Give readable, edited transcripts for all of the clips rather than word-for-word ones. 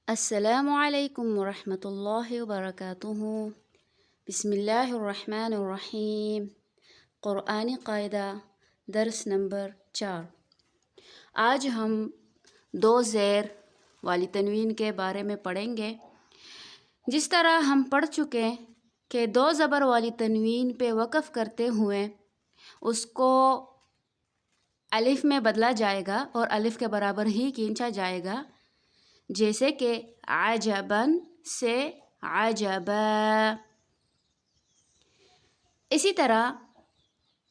السلام علیکم ورحمۃ اللہ وبرکاتہ۔ بسم اللہ الرحمن الرحیم۔ قرآنی قاعدہ درس نمبر 4۔ آج ہم دو زیر والی تنوین کے بارے میں پڑھیں گے۔ جس طرح ہم پڑھ چکے کہ دو زبر والی تنوین پہ وقف کرتے ہوئے اس کو الف میں بدلا جائے گا اور الف کے برابر ہی کھینچا جائے گا، جیسے کہ عجباً سے عجبا۔ اسی طرح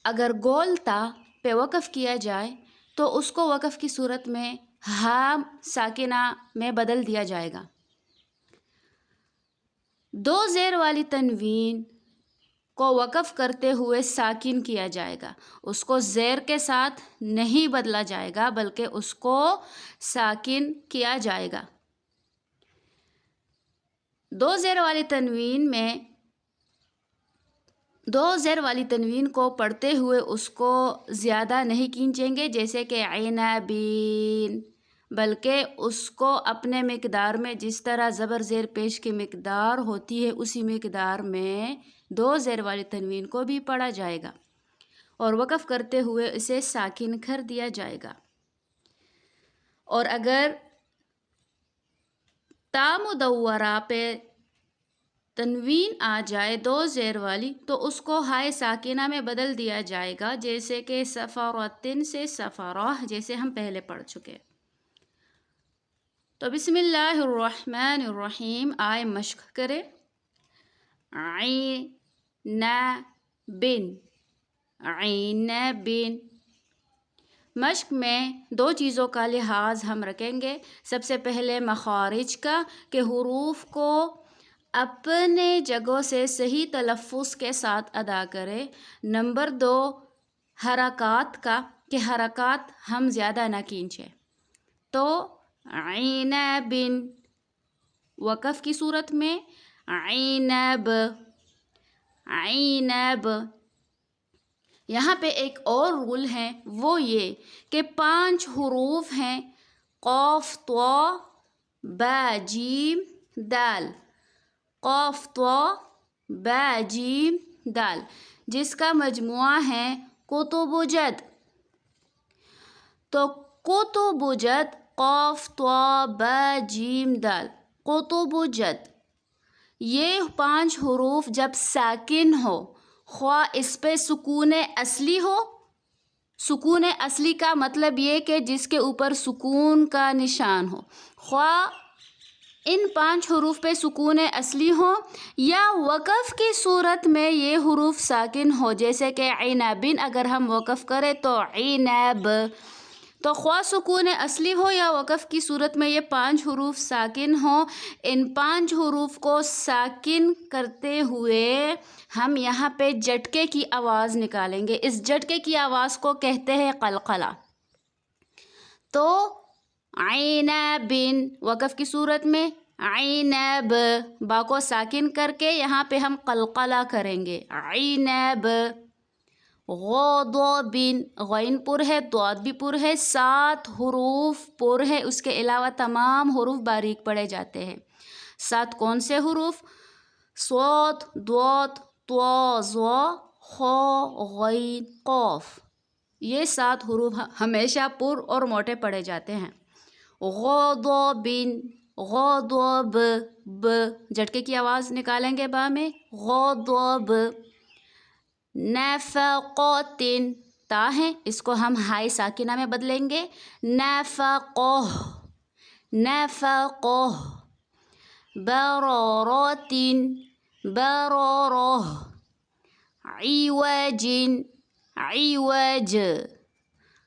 اگر گول تا پہ وقف کیا جائے تو اس کو وقف کی صورت میں ہا ساکنہ میں بدل دیا جائے گا۔ دو زیر والی تنوین کو وقف کرتے ہوئے ساکن کیا جائے گا، اس کو زیر کے ساتھ نہیں بدلا جائے گا بلکہ اس کو ساکن کیا جائے گا۔ دو زیر والی تنوین کو پڑھتے ہوئے اس کو زیادہ نہیں کھینچیں گے جیسے کہ عنبین، بلکہ اس کو اپنے مقدار میں جس طرح زبر زیر پیش کی مقدار ہوتی ہے اسی مقدار میں دو زیر والی تنوین کو بھی پڑھا جائے گا اور وقف کرتے ہوئے اسے ساکن کر دیا جائے گا۔ اور اگر تا مدورہ پہ تنوین آ جائے دو زیر والی تو اس کو ہائے ساکنہ میں بدل دیا جائے گا، جیسے کہ سفرتن سے سفرہ، جیسے ہم پہلے پڑھ چکے۔ تو بسم اللہ الرحمن الرحیم، آئے مشق کرے۔ عنبن، عنبن۔ مشق میں دو چیزوں کا لحاظ ہم رکھیں گے۔ سب سے پہلے مخارج کا، کہ حروف کو اپنے جگہوں سے صحیح تلفظ کے ساتھ ادا کرے۔ نمبر 2 حرکات کا، کہ حرکات ہم زیادہ نہ کھینچیں۔ تو عنبن وقف کی صورت میں عنب، عنب۔ یہاں پہ ایک اور رول ہے، وہ یہ کہ 5 حروف ہیں، قاف طا با جیم دال، قاف طا با جیم دال، جس کا مجموعہ ہے قطب جد۔ تو قطب جد، قاف طا با جیم دال، قطب جد۔ یہ 5 حروف جب ساکن ہو، خواہ اس پہ سکون اصلی ہو، سکون اصلی کا مطلب یہ کہ جس کے اوپر سکون کا نشان ہو، خواہ ان 5 حروف پہ سکون اصلی ہو یا وقف کی صورت میں یہ حروف ساکن ہو، جیسے کہ عنبن اگر ہم وقف کریں تو عنب، تو خواہ سکون اصلی ہو یا وقف کی صورت میں یہ 5 حروف ساکن ہوں، ان 5 حروف کو ساکن کرتے ہوئے ہم یہاں پہ جھٹکے کی آواز نکالیں گے۔ اس جھٹکے کی آواز کو کہتے ہیں قلقلہ۔ تو عنبن وقف کی صورت میں عنب، با کو ساکن کر کے یہاں پہ ہم قلقلہ کریں گے، عنب۔ غضبن، غین پر ہے، ضاد بھی پر ہے، 7 حروف پر ہے، اس کے علاوہ تمام حروف باریک پڑے جاتے ہیں۔ 7 کون سے حروف؟ صاد، ضاد، طا، ظا، خا، غین، قاف۔ یہ 7 حروف ہمیشہ پر اور موٹے پڑے جاتے ہیں۔ غضبن، غضب، ب، جھٹکے کی آواز نکالیں گے با میں، غضب۔ نفقتن، تا ہے، اس کو ہم ہائے ساکنہ میں بدلیں گے، نفقہ، نفقہ۔ برارتن، برارہ۔ عوجن، عوج۔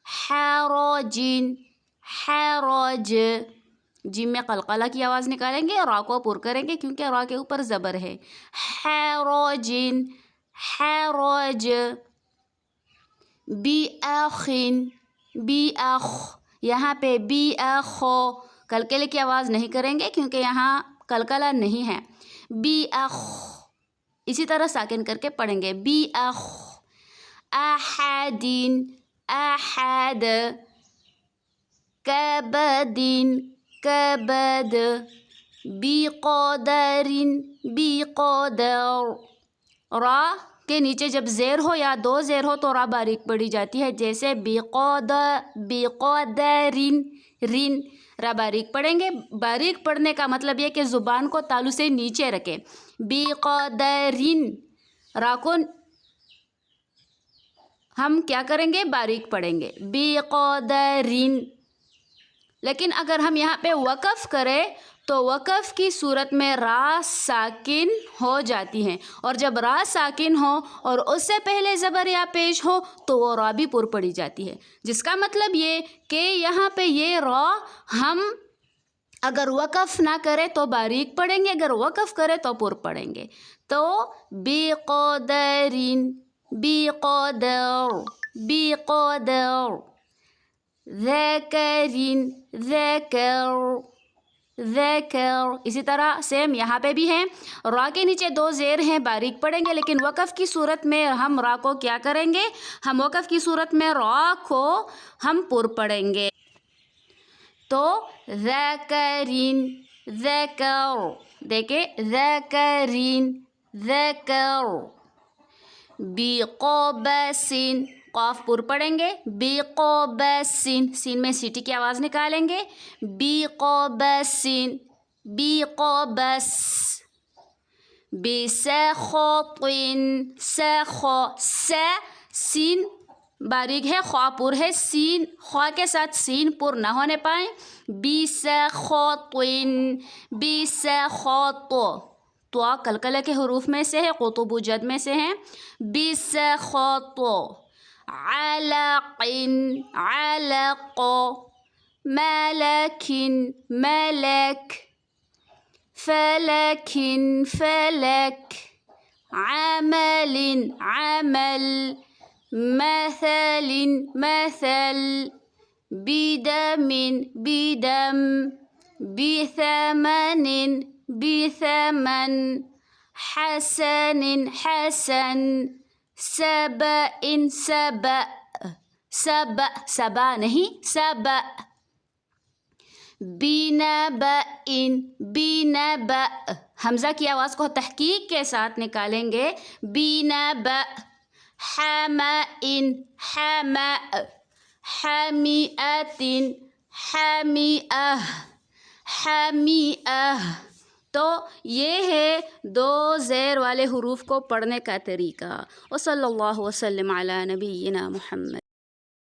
حرجن، حرج۔ جیم میں قلقلہ کی آواز نکالیں گے، را کو پر کریں گے کیونکہ را کے اوپر زبر ہے، حرجن، حرج۔ بیاخن، بیاخ، یہاں پہ بیاخ قلقلے کی آواز نہیں کریں گے کیونکہ یہاں قلقلہ نہیں ہے، بیاخ، اسی طرح ساکن کر کے پڑھیں گے، بیاخ۔ احدن، احد۔ کبدن، کبد۔ بقدر بقدر. را کے نیچے جب زیر ہو یا دو زیر ہو تو را باریک پڑھی جاتی ہے، جیسے بقدرین، رین را باریک پڑھیں گے. باریک پڑھنے کا مطلب یہ کہ زبان کو تالو سے نیچے رکھیں. بقدرین، را کو ہم کیا کریں گے؟ باریک پڑھیں گے. بقدرین. لیکن اگر ہم یہاں پہ وقف کریں تو وقف کی صورت میں را ساکن ہو جاتی ہیں، اور جب را ساکن ہو اور اس سے پہلے زبر یا پیش ہو تو وہ را بھی پر پڑھی جاتی ہے، جس کا مطلب یہ کہ یہاں پہ یہ را ہم اگر وقف نہ کرے تو باریک پڑھیں گے، اگر وقف کرے تو پر پڑھیں گے. تو بقدرین بقدر بقدر. ذکرین ذکر ذکر. اسی طرح سیم یہاں پہ بھی ہیں، را کے نیچے دو زیر ہیں، باریک پڑھیں گے، لیکن وقف کی صورت میں ہم را کو کیا کریں گے؟ ہم وقف کی صورت میں را کو ہم پر پڑھیں گے. تو ذکرین ذکر. دیکھیں ذکرین ذکر. بقبسین، قاف پر پڑھیں گے. بقبسین، سین میں سیٹی کی آواز نکالیں گے. بقبسین بقبس. بسخطین سخو، س سین باریک ہے، خوا پر ہے، سین خوا کے ساتھ سین پر نہ ہونے پائیں. بسخطین بسخط. تو قلقلہ کے حروف میں سے ہے، قطب جد میں سے ہیں. بسخط. علق علق. ملک ملک. فلک فلک. عمل عمل. مثل مثل. بدم بدم. بثمن بثمن. حسن حسن. سبأ سبأ. سبأ سبا نہیں، سبأ. بنبأ بنبأ. حمزہ کی آواز کو تحقیق کے ساتھ نکالیں گے. بنبأ. حمأ حمأ. حمیئة حمیئة حمیئة. تو یہ ہے دو زیر والے حروف کو پڑھنے کا طریقہ. وصلی اللہ وسلم علی نبینا محمد.